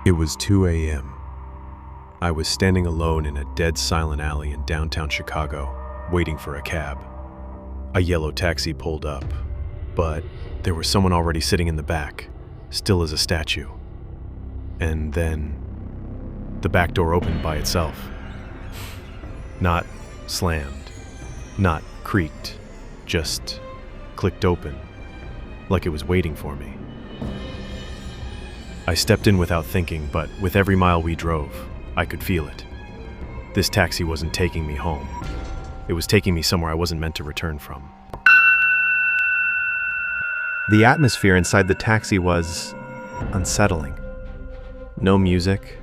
It was 2 a.m. I was standing alone in a dead silent alley in downtown Chicago, waiting for a cab. A yellow taxi pulled up, but there was someone already sitting in the back, still as a statue. And then the back door opened by itself. Not slammed, not creaked, just clicked open, like it was waiting for me. I stepped in without thinking, but with every mile we drove, I could feel it. This taxi wasn't taking me home. It was taking me somewhere I wasn't meant to return from. The atmosphere inside the taxi was unsettling. No music,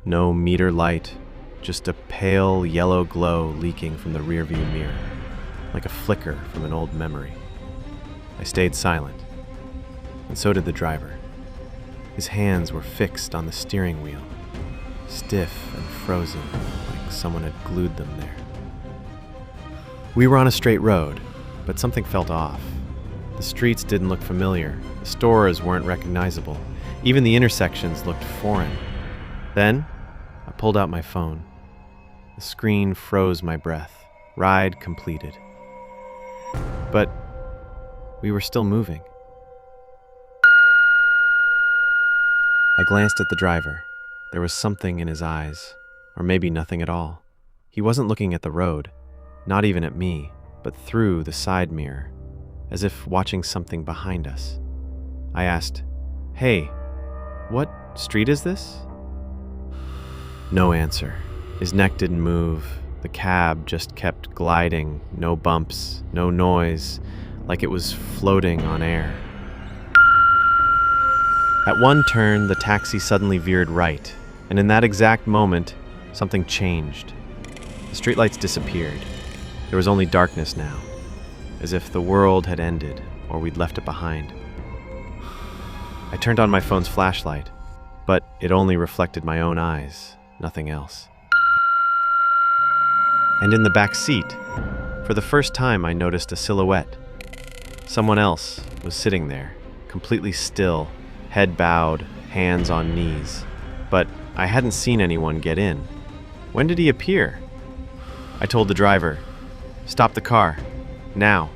no meter light, just a pale yellow glow leaking from the rearview mirror, like a flicker from an old memory. I stayed silent, and so did the driver. His hands were fixed on the steering wheel, stiff and frozen, like someone had glued them there. We were on a straight road, but something felt off. The streets didn't look familiar, the stores weren't recognizable, even the intersections looked foreign. Then, I pulled out my phone. The screen froze my breath. Ride completed. But we were still moving. I glanced at the driver. There was something in his eyes, or maybe nothing at all. He wasn't looking at the road, not even at me, but through the side mirror, as if watching something behind us. I asked, "Hey, what street is this?" No answer. His neck didn't move. The cab just kept gliding, no bumps, no noise, like it was floating on air. At one turn, the taxi suddenly veered right, and in that exact moment, something changed. The streetlights disappeared. There was only darkness now, as if the world had ended, or we'd left it behind. I turned on my phone's flashlight, but it only reflected my own eyes, nothing else. And in the back seat, for the first time I noticed a silhouette. Someone else was sitting there, completely still, head bowed, hands on knees. But I hadn't seen anyone get in. When did he appear? I told the driver, "Stop the car, now."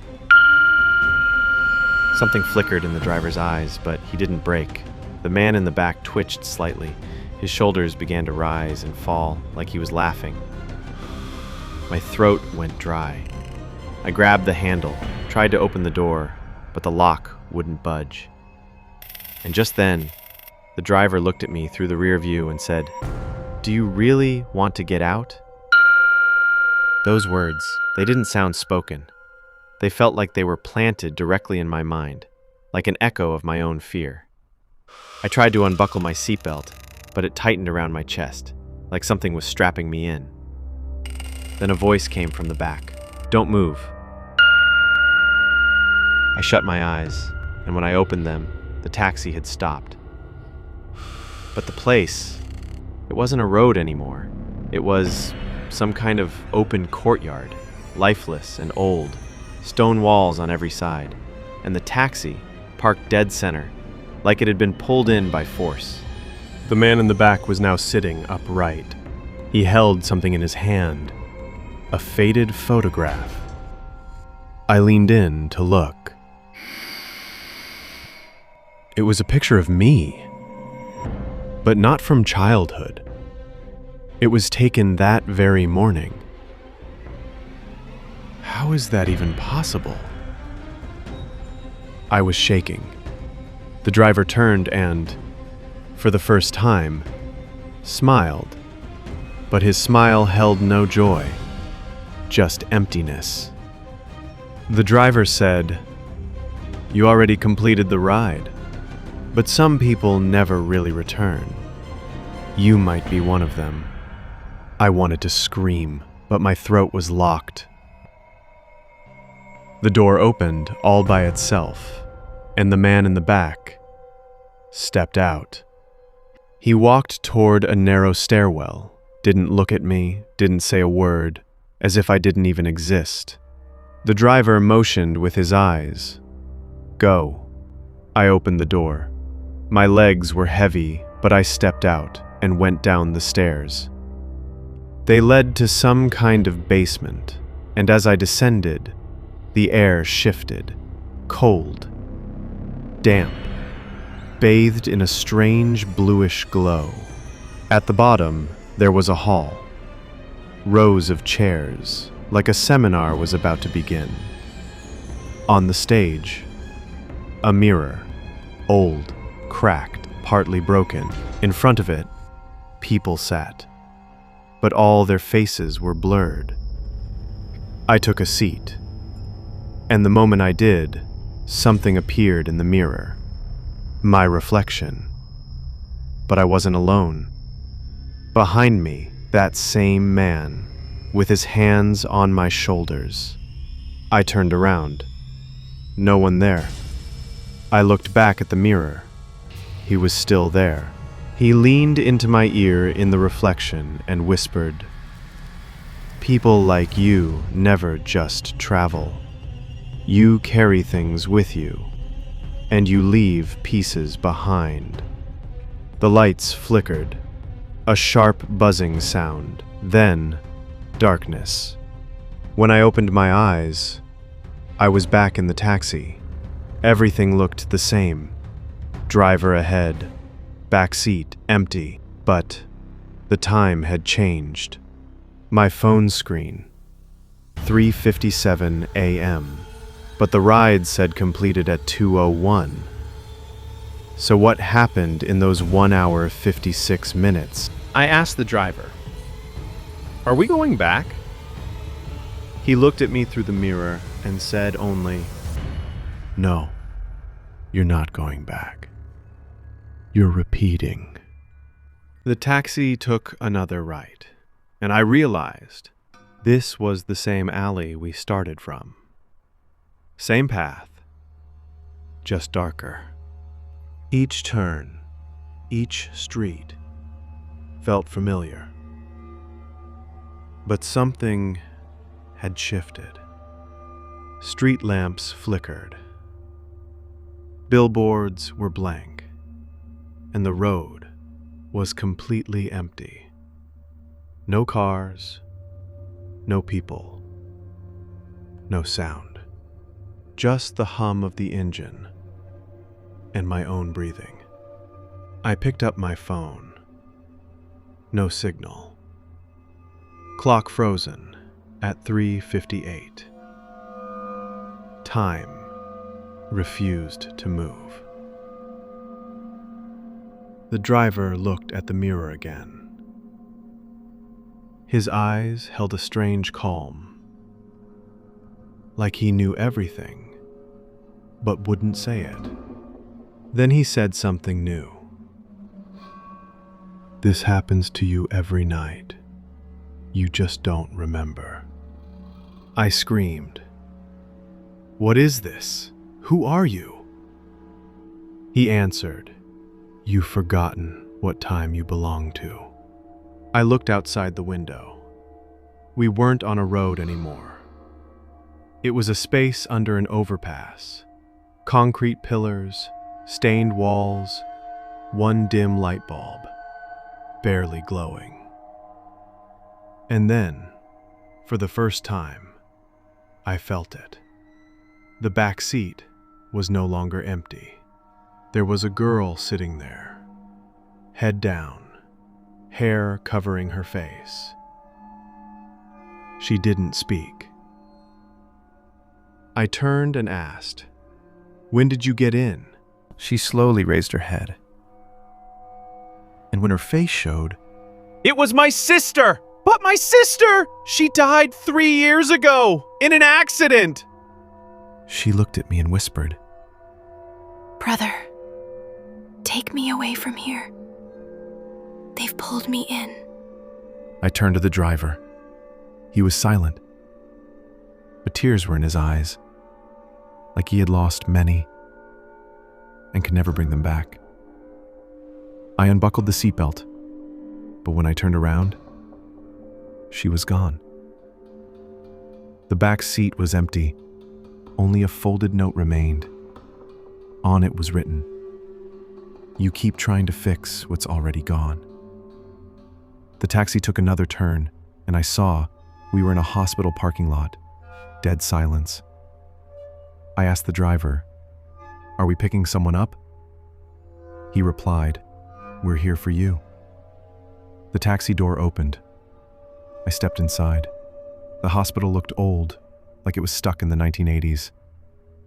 Something flickered in the driver's eyes, but he didn't brake. The man in the back twitched slightly. His shoulders began to rise and fall, like he was laughing. My throat went dry. I grabbed the handle, tried to open the door, but the lock wouldn't budge. And just then, the driver looked at me through the rear view and said, "Do you really want to get out?" Those words, they didn't sound spoken. They felt like they were planted directly in my mind, like an echo of my own fear. I tried to unbuckle my seatbelt, but it tightened around my chest, like something was strapping me in. Then a voice came from the back, "Don't move." I shut my eyes, and when I opened them, the taxi had stopped. But the place, it wasn't a road anymore. It was some kind of open courtyard, lifeless and old, stone walls on every side, and the taxi parked dead center, like it had been pulled in by force. The man in the back was now sitting upright. He held something in his hand, a faded photograph. I leaned in to look. It was a picture of me, but not from childhood. It was taken that very morning. How is that even possible? I was shaking. The driver turned and, for the first time, smiled. But his smile held no joy, just emptiness. The driver said, "You already completed the ride, but some people never really return. You might be one of them." I wanted to scream, but my throat was locked. The door opened all by itself, and the man in the back stepped out. He walked toward a narrow stairwell, didn't look at me, didn't say a word, as if I didn't even exist. The driver motioned with his eyes. "Go." I opened the door. My legs were heavy, but I stepped out and went down the stairs. They led to some kind of basement, and as I descended, the air shifted, cold, damp, bathed in a strange bluish glow. At the bottom, there was a hall. Rows of chairs, like a seminar was about to begin. On the stage, a mirror, old, cracked, partly broken. In front of it, people sat, but all their faces were blurred. I took a seat, and the moment I did, something appeared in the mirror. My reflection. But I wasn't alone. Behind me, that same man, with his hands on my shoulders. I turned around. No one there. I looked back at the mirror. He was still there. He leaned into my ear in the reflection and whispered, "People like you never just travel. You carry things with you, and you leave pieces behind." The lights flickered, a sharp buzzing sound, then darkness. When I opened my eyes, I was back in the taxi. Everything looked the same. Driver ahead, back seat empty, but the time had changed. My phone screen, 3:57 a.m., but the ride said completed at 2:01. So what happened in those 1 hour 56 minutes? I asked the driver, "Are we going back?" He looked at me through the mirror and said only, "No, you're not going back. You're repeating." The taxi took another right, and I realized this was the same alley we started from. Same path, just darker. Each turn, each street felt familiar. But something had shifted. Street lamps flickered. Billboards were blank, and the road was completely empty. No cars, no people, no sound. Just the hum of the engine and my own breathing. I picked up my phone. No signal. Clock frozen at 3:58. Time refused to move. The driver looked at the mirror again. His eyes held a strange calm, like he knew everything, but wouldn't say it. Then he said something new. "This happens to you every night. You just don't remember." I screamed, "What is this? Who are you?" He answered, "You've forgotten what time you belong to." I looked outside the window. We weren't on a road anymore. It was a space under an overpass. Concrete pillars, stained walls, one dim light bulb, barely glowing. And then, for the first time, I felt it. The back seat was no longer empty. There was a girl sitting there, head down, hair covering her face. She didn't speak. I turned and asked, "When did you get in?" She slowly raised her head. And when her face showed, "It was my sister! But my sister! She died 3 years ago, in an accident!" She looked at me and whispered, "Brother, take me away from here. They've pulled me in." I turned to the driver. He was silent, but tears were in his eyes, like he had lost many and could never bring them back. I unbuckled the seatbelt, but when I turned around, she was gone. The back seat was empty. Only a folded note remained. On it was written, You keep trying to fix what's already gone. The taxi took another turn, and I saw we were in a hospital parking lot. Dead silence. I asked the driver, "Are we picking someone up?" He replied, "We're here for you." The taxi door opened. I stepped inside. The hospital looked old, like it was stuck in the 1980s.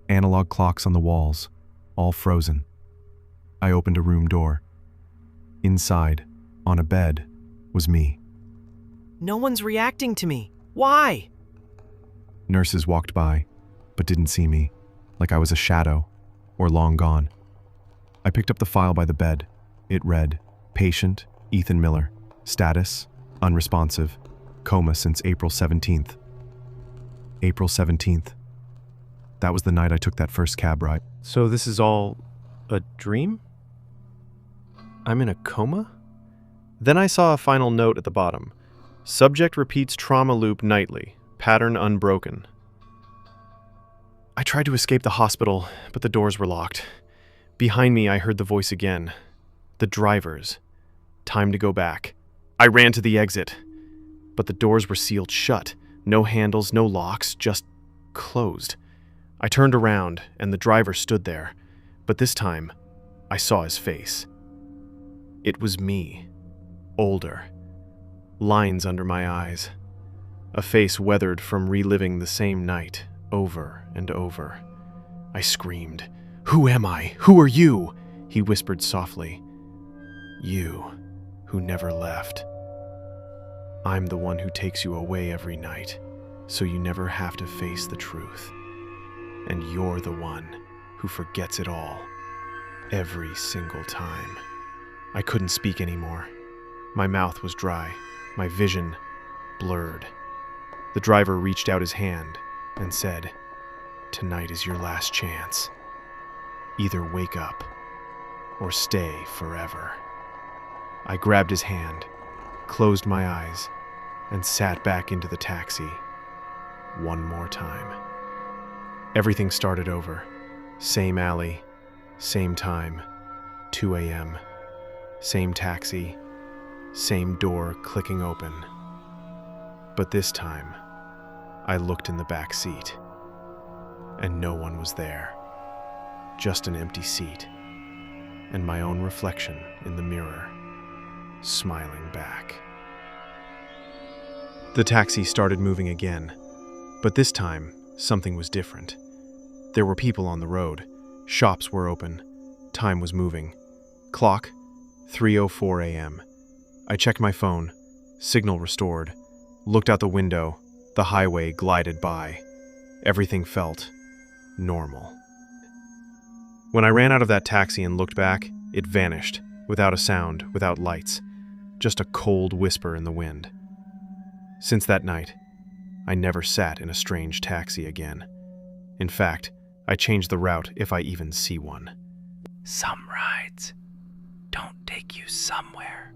Analog clocks on the walls, all frozen. I opened a room door. Inside, on a bed, was me. No one's reacting to me. Why? Nurses walked by, but didn't see me, like I was a shadow, or long gone. I picked up the file by the bed. It read, "Patient, Ethan Miller. Status, unresponsive. Coma since April 17th. April 17th. That was the night I took that first cab ride. So this is all a dream? I'm in a coma? Then I saw a final note at the bottom. Subject repeats trauma loop nightly. Pattern unbroken. I tried to escape the hospital, but the doors were locked. Behind me, I heard the voice again. The driver's. Time to go back. I ran to the exit, but the doors were sealed shut. No handles, no locks, just closed. I turned around, and the driver stood there, but this time, I saw his face. It was me. Older. Lines under my eyes. A face weathered from reliving the same night, over and over. I screamed, "Who am I? Who are you?" He whispered softly, "You, who never left. I'm the one who takes you away every night, so you never have to face the truth. And you're the one who forgets it all, every single time." I couldn't speak anymore. My mouth was dry, my vision blurred. The driver reached out his hand and said, "Tonight is your last chance. Either wake up or stay forever." I grabbed his hand, closed my eyes, and sat back into the taxi one more time. Everything started over. Same alley, same time, 2 a.m., same taxi, same door clicking open. But this time, I looked in the back seat, and no one was there. Just an empty seat, and my own reflection in the mirror, smiling back. The taxi started moving again, but this time, something was different. There were people on the road, shops were open, time was moving. Clock, 3:04 a.m. I checked my phone, signal restored, looked out the window, the highway glided by. Everything felt normal. When I ran out of that taxi and looked back, it vanished, without a sound, without lights, just a cold whisper in the wind. Since that night, I never sat in a strange taxi again. In fact, I change the route if I even see one. Some rides don't take you somewhere.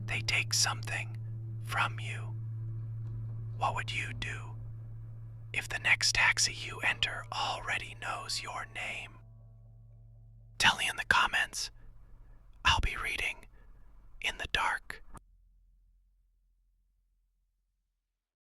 They take something from you. What would you do if the next taxi you enter already knows your name? Tell me in the comments. I'll be reading in the dark.